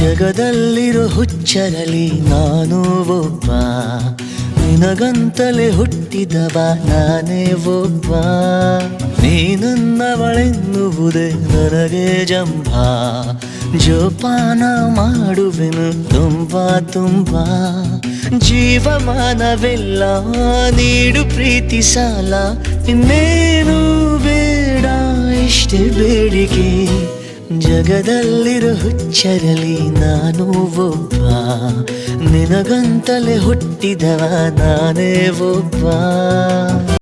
ಜಗದಲ್ಲಿರೋ ಹುಚ್ಚರಲಿ ನಾನು ಒಬ್ಬ, ನಿನಗಂತಲೇ ಹುಟ್ಟಿದವ ನಾನೇ ಒಬ್ಬ. ನೀನನ್ನವಳೆನ್ನುವುದೇ ನನಗೆ ಜಂಭ, ಜೋಪಾನ ಮಾಡುವೆನು ತುಂಬಾ ತುಂಬಾ. ಜೀವಮಾನವೆಲ್ಲ ನೀಡು ಪ್ರೀತಿ ಸಾಲ, ಇನ್ನೇನು ಬೇಡ ಇಷ್ಟೇ ಬೇಡಿಕೆ. ಜಗದಲ್ಲಿರೋ ಹುಚ್ಚರಲಿ ನಾನು ಒಬ್ಬ, ನಿನಗಂತಲೇ ಹುಟ್ಟಿದವ ನಾನೇ ಒಬ್ಬ.